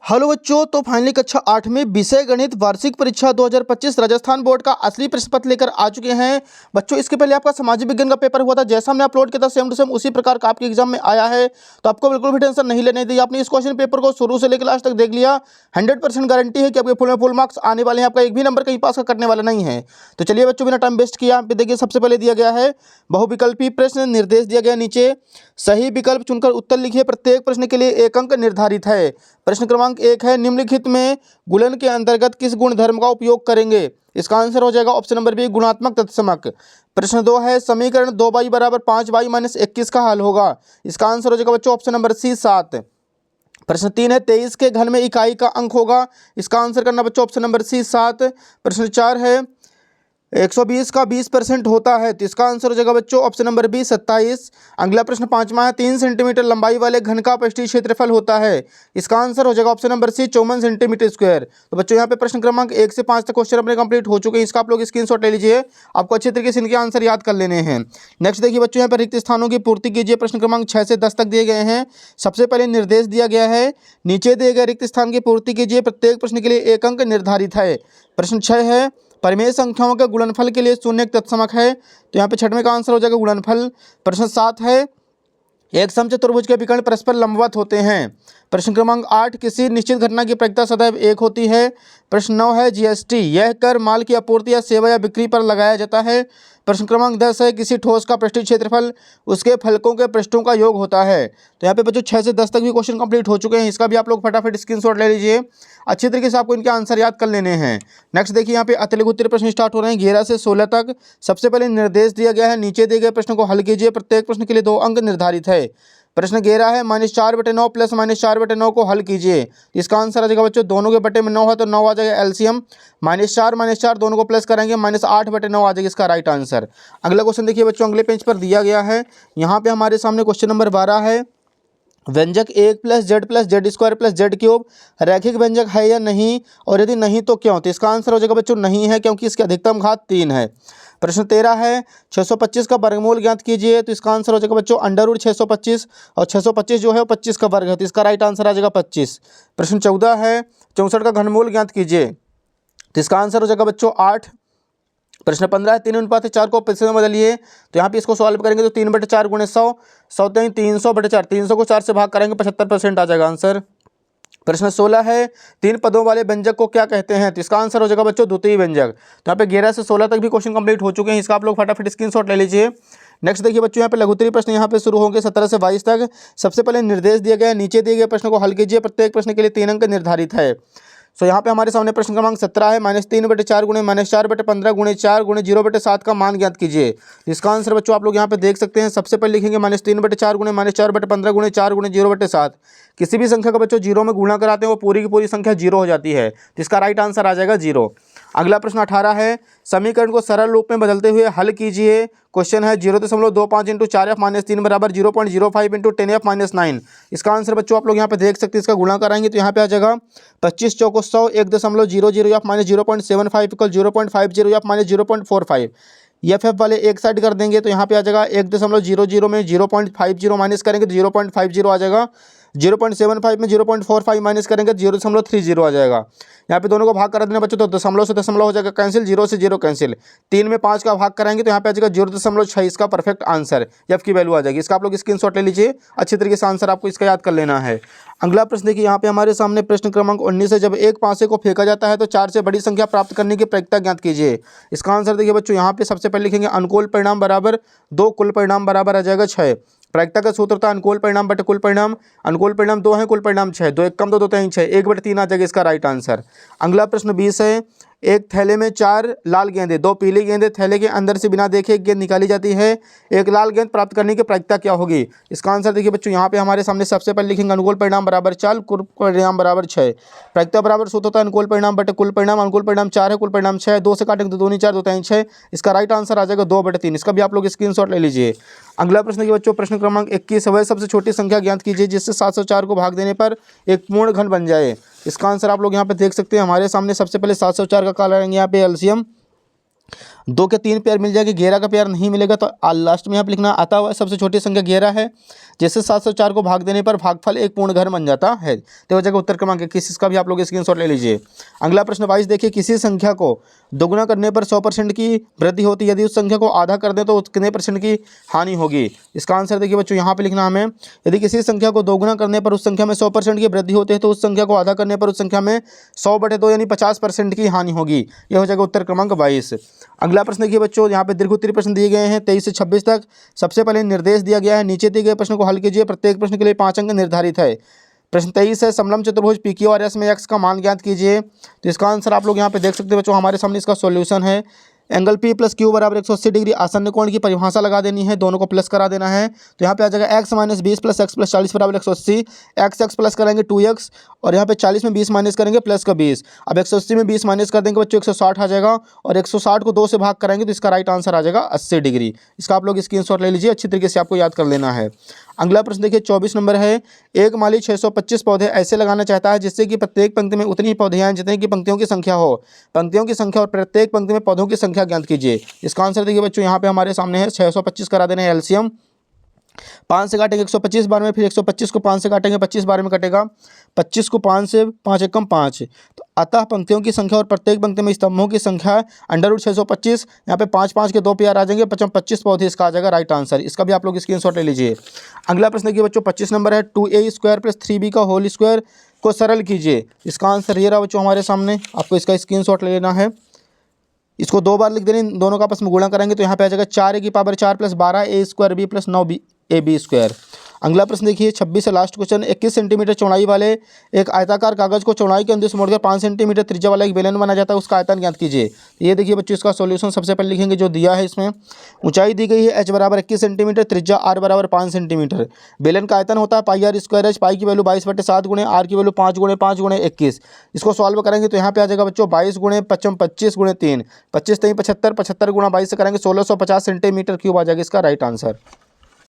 Hello बच्चों, तो finally कक्षा 8 में विषय गणित वार्षिक परीक्षा 2025 राजस्थान बोर्ड का असली प्रश्न पत्र लेकर आ चुके हैं। बच्चों, इसके पहले आपका सामाजिक विज्ञान का पेपर हुआ था, जैसा हमने अपलोड किया था सेम टू सेम उसी प्रकार का आपके एग्जाम में आया है। तो आपको बिल्कुल भी टेंशन नहीं लेने दी। आपने इस क्वेश्चन पेपर को शुरू से लेकर लास्ट तक देख लिया, 100% गारंटी है कि आपके फुल में फुल मार्क्स आने वाले हैं। आपका एक भी नंबर कहीं पास का कटने वाला नहीं है। तो चलिए बच्चों, बिना टाइम वेस्ट किया देखिए, सबसे पहले दिया गया है बहुविकल्पी प्रश्न, निर्देश दिया गया नीचे सही विकल्प चुनकर उत्तर लिखिए। प्रत्येक प्रश्न के लिए 1 अंक निर्धारित है। प्रश्न क्रमांक 1 है, निम्नलिखित में गुणन के अंतर्गत किस गुणधर्म का उपयोग करेंगे? इसका आंसर हो जाएगा ऑप्शन नंबर बी, गुणात्मक तत्समक। प्रश्न 2 है, समीकरण 2y बराबर 5y माइनस 21 का हल होगा। इसका आंसर हो जाएगा बच्चों ऑप्शन नंबर सी, 7। प्रश्न 3 है, 23 के घन में इकाई का अंक होगा। इसका आंसर करना बच्चों ऑप्शन नंबर सी, 7। प्रश्न 4 है, 120 का 20% होता है। तो इसका आंसर हो जाएगा बच्चों ऑप्शन नंबर बी, 27। अगला प्रश्न 5वां है, 3 सेंटीमीटर लंबाई वाले घन का पृष्ठीय क्षेत्रफल होता है। इसका आंसर हो जाएगा option number C, 54 centimetre square. तो बच्चों यहाँ पे प्रश्न क्रमांक 1 से 5 तक क्वेश्चन अपने कंप्लीट हो चुके हैं। इसका आप लोग स्क्रीनशॉट ले लीजिए, आपको अच्छे तरीके से इनके आंसर याद कर लेने हैं। नेक्स्ट देखिए बच्चों, यहाँ पर रिक्त स्थानों की पूर्ति कीजिए। प्रश्न क्रमांक 6 से 10 तक दिए गए हैं। सबसे पहले निर्देश दिया गया है, नीचे दिए गए रिक्त स्थान की पूर्ति कीजिए। प्रत्येक प्रश्न के लिए 1 अंक निर्धारित है। प्रश्न 6 है, परिमेय संख्याओं के गुणनफल के लिए शून्य एक तत्समक है। तो यहाँ पे 6वें का आंसर हो जाएगा गुणनफल। प्रश्न 7 है, एक समचतुर्भुज के विकर्ण परस्पर लंबवत होते हैं। प्रश्न क्रमांक 8, किसी निश्चित घटना की प्रायिकता सदैव 1 होती है। प्रश्न 9 है, जीएसटी यह कर माल की आपूर्ति या सेवा या बिक्री पर लगाया जाता है। प्रश्न क्रमांक 10 है, किसी ठोस का पृष्ठीय क्षेत्रफल उसके फलकों के पृष्ठों का योग होता है। तो यहाँ पे बच्चों 6 से 10 तक भी क्वेश्चन कंप्लीट हो चुके हैं। इसका भी आप लोग फटाफट स्क्रीनशॉट ले लीजिए, अच्छी तरीके से आपको इनके आंसर याद कर लेने हैं। नेक्स्ट देखिए, यहाँ पे अतिलघु उत्तरीय प्रश्न स्टार्ट हो रहे हैं 11 से 16 तक। सबसे पहले निर्देश दिया गया है, नीचे दिए गए प्रश्न को हल कीजिए। प्रत्येक प्रश्न के लिए 2 अंक निर्धारित है। प्रश्न 11 है, -4/9 प्लस -4/9 को हल कीजिए। इसका आंसर आ जाएगा बच्चों, दोनों के बटे में 9 है तो 9 आ जाएगा एलसीएम। -4 दोनों को प्लस करेंगे, -8/9 आ जाएगा इसका राइट आंसर। अगला क्वेश्चन देखिए बच्चों, अगले पेज पर दिया गया है। यहाँ पे हमारे सामने क्वेश्चन नंबर 12 है, व्यंजक 1 + z + z² + z³ रैखिक व्यंजक है या नहीं, और यदि नहीं तो क्यों? तो इसका आंसर हो जाएगा बच्चों नहीं है, क्योंकि इसकी अधिकतम घात 3 है। प्रश्न 13 है, 625 का वर्गमूल ज्ञात कीजिए। तो इसका आंसर हो जाएगा बच्चों √625, और 625 जो है वो 25 का वर्ग है, तो इसका राइट आंसर आ जाएगा 25। प्रश्न 14 है, 64 का घनमूल ज्ञात कीजिए। तो इसका आंसर हो जाएगा बच्चों 8। प्रश्न 15 है, 3:4 को प्रतिशत में बदलिए। तो यहाँ पे इसको सॉल्व करेंगे तो 3/4 × 100, 100 300/4, 300 को 4 से भाग करेंगे 75% आ जाएगा आंसर। प्रश्न 16 है, 3 पदों वाले व्यंजक को क्या कहते हैं? तो इसका आंसर हो जाएगा बच्चों द्वितीय व्यंजक। तो यहाँ पे 11 से 16 तक भी क्वेश्चन कंप्लीट हो चुके हैं। इसका आप लोग फटाफट स्क्रीनशॉट ले लीजिए। नेक्स्ट देखिए बच्चों, यहाँ पे लघुत्तरीय प्रश्न यहाँ पे शुरू होंगे 17 से 22 तक। सबसे पहले निर्देश दिया गया है, नीचे दिए गए प्रश्न को हल कीजिए। प्रत्येक प्रश्न के लिए 3 अंक निर्धारित है। सो यहाँ पे हमारे सामने प्रश्न क्रमांक 17 है, -3/4 × -4/15 × 4 × 0/7 का मान ज्ञात कीजिए। इसका आंसर बच्चों आप लोग यहाँ पे देख सकते हैं। सबसे पहले लिखेंगे -3/4 × -4/15 × 4 × 0/7। किसी भी संख्या का बच्चों 0 में गुणा कराते हैं वो पूरी की पूरी संख्या 0 हो जाती है, तो इसका राइट आंसर आ जाएगा 0। अगला प्रश्न 18 है, समीकरण को सरल रूप में बदलते हुए हल कीजिए। क्वेश्चन है 0.25 × 4f-3 बराबर 0.05 × 10f-9। इसका आंसर बच्चों आप लोग यहाँ पे देख सकते हैं। इसका गुणा कराएंगे तो यहाँ पे आ जाएगा 25 चौको 100, 1.00 f -0.75 = 0.50 f -0.45। एफ वाले एक साइड कर देंगे तो यहाँ पे आ जाएगा 1.00 में 0.50 माइनस करेंगे तो 0.50 आ जाएगा। 0.75 में 0.45 माइनस करेंगे तो 0.30 आ जाएगा। यहाँ पे दोनों को भाग करा देना बच्चों तो दशमलव से दशमलव हो जाएगा कैंसिल, 0 से 0 कैंसिल। 3 में 5 का भाग कराएंगे तो यहाँ पे आ जाएगा 0.6, इसका परफेक्ट आंसर एफ की वैल्यू आ जाएगी। इसका आप लोग स्क्रीनशॉट ले लीजिए, अच्छी तरीके से आंसर आपको इसका याद कर लेना है। अगला प्रश्न देखिए, यहाँ पे हमारे सामने प्रश्न क्रमांक 19 है, जब एक पासे को फेंका जाता है तो 4 से बड़ी संख्या प्राप्त करने की प्रायिकता ज्ञात कीजिए। इसका आंसर देखिए बच्चों, यहाँ पे सबसे पहले लिखेंगे अनुकूल परिणाम बराबर 2, कुल परिणाम बराबर आ जाएगा 6। प्रायिकता का सूत्र था अनुकूल परिणाम बटे कुल परिणाम। अनुकूल परिणाम 2 है, कुल परिणाम 6, 2 1 कम 2 2 3 6, 1/3 आ जाएगा इसका राइट आंसर। अगला प्रश्न 20 है, एक थैले में 4 लाल गेंदें 2 पीली गेंदें थैले के अंदर से बिना देखे एक गेंद निकाली जाती है। एक लाल गेंद प्राप्त करने की प्रायिकता क्या होगी? इसका आंसर देखिए बच्चों, यहाँ पे हमारे सामने सबसे पहले लिखेंगे अनुकूल परिणाम बराबर 4, कुल परिणाम बराबर 6। प्रायिकता बराबर सूत्र होता है अनुकूल परिणाम बटे कुल परिणाम। अनुकूल परिणाम 4 है, कुल परिणाम 6, 2 से काटेंगे तो 2 4 2 3 6, इसका राइट आंसर आ जाएगा 2/3। इसका भी आप लोग स्क्रीनशॉट ले लीजिए। अगला प्रश्न देखिए बच्चों, प्रश्न क्रमांक 21 वह सबसे छोटी संख्या ज्ञात कीजिए जिससे 704 को भाग देने पर एक पूर्ण घन बन जाए। इसका आंसर आप लोग यहाँ पे देख सकते हैं। हमारे सामने सबसे पहले 704 का काला रंग यहाँ पे एलसीएम। 2 के 3 पेयर मिल जाएगी, 11 का पेयर नहीं मिलेगा तो लास्ट में यहाँ पे लिखना आता हुआ सबसे छोटी संख्या 11 है, जैसे 704 को भाग देने पर भागफल एक पूर्ण घर बन जाता है। तो वजह का उत्तर क्रमांक 21, इसका भी आप लोग स्क्रीनशॉट ले लीजिए। अगला प्रश्न 22 देखिए, किसी संख्या को दोगुना करने पर 100% की वृद्धि होती है, यदि उस संख्या को आधा कर दें तो कितने % की हानि होगी। इसका आंसर देखिए बच्चों यहाँ पे लिखना हमें, यदि किसी संख्या को दोगुना करने पर उस संख्या में 100% की वृद्धि होती है तो उस संख्या को आधा करने पर उस संख्या में 100/2 यानी 50% की हानि होगी। यह हो जाएगा उत्तर क्रमांक 22। अगला प्रश्न देखिए बच्चों, यहाँ पे दीर्घोत्तरीय प्रश्न दिए गए हैं 23 से 26 तक। सबसे पहले निर्देश दिया गया है, नीचे दिए गए प्रश्न को हल कीजिए, प्रत्येक प्रश्न के लिए 5 अंक निर्धारित है। प्रश्न 23 है, समलंब चतुर्भुज PQRS में x का मान ज्ञात कीजिए। तो इसका आंसर आप लोग यहाँ पे देख सकते हैं बच्चों, हमारे सामने इसका सॉल्यूशन है। एंगल P + Q = 180 डिग्री, आसन्न कोण की परिभाषा लगा देनी है, दोनों को प्लस करा देना है। तो यहाँ पे आ जाएगा x - 20 + x + 40 = 180। x प्लस करेंगे 2x और यहाँ पे 40 में 20 माइनस करेंगे प्लस का 20। अब 180 में 20 माइनस कर देंगे बच्चों 160 आ जाएगा, और 160 को 2 से भाग करेंगे तो इसका राइट आंसर आ जाएगा 80 डिग्री। इसका आप लोग स्क्रीनशॉट ले लीजिए, अच्छी तरीके से आपको याद कर लेना है। अगला प्रश्न देखिए 24 नंबर है, एक माली 625 पौधे ऐसे लगाना चाहता है जिससे कि प्रत्येक पंक्ति में उतनी ही पौधे आएं जितनी की पंक्तियों की संख्या हो। पंक्तियों की संख्या और प्रत्येक पंक्ति में पौधों की संख्या ज्ञात कीजिए। इसका आंसर देखिए बच्चों यहाँ पे हमारे सामने है, 625 करा देने एलसीएम, 5 से काटेंगे 125 बार में, फिर 125 को 5 से काटेंगे 25 बार में कटेगा, 25 को 5 से 5 एकम 5। तो अतः पंक्तियों की संख्या और प्रत्येक पंक्ति में स्तंभों की संख्या √625। यहाँ पे 5 के 2 पेयर आ जाएंगे, 25 पौधे, इसका आ जाएगा राइट आंसर। इसका भी आप लोग स्क्रीनशॉट ले लीजिए। अगला प्रश्न देखिए बच्चों 25 नंबर है, 2a² + 3b का होल स्क्वायर को सरल कीजिए। इसका आंसर ये रहा बच्चों हमारे सामने, आपको इसका स्क्रीनशॉट ले लेना है। इसको 2 बार लिख देने, दोनों का आपस में गुणा करेंगे तो यहाँ पे आ जाएगा 4a⁴ + 12a² + 9ab²। अगला प्रश्न देखिए 26 से लास्ट क्वेश्चन, 21 सेंटीमीटर चौड़ाई वाले एक आयताकार कागज को चौड़ाई के अंदर से मोड़कर 5 सेंटीमीटर त्रिज्या वाला एक बेलन बना जाता है, उसका आयतन ज्ञात कीजिए। ये देखिए बच्चों इसका सॉल्यूशन सबसे पहले लिखेंगे जो दिया है इसमें। ऊंचाई दी गई है h = 21 सेंटीमीटर, त्रिज्या r = 5 सेंटीमीटर। बेलन का आयतन होता है πr²h, पाई की वैल्यू 22/7 गुणे r की वैल्यू 5 × 5 × 21। इसको सॉल्व करेंगे तो यहाँ पे आ जाएगा बच्चों 22 × 5 25 × 3, 25 3 75, 75 × 22 से करेंगे 1650 सेंटीमीटर क्यूब आ जाएगा इसका राइट आंसर।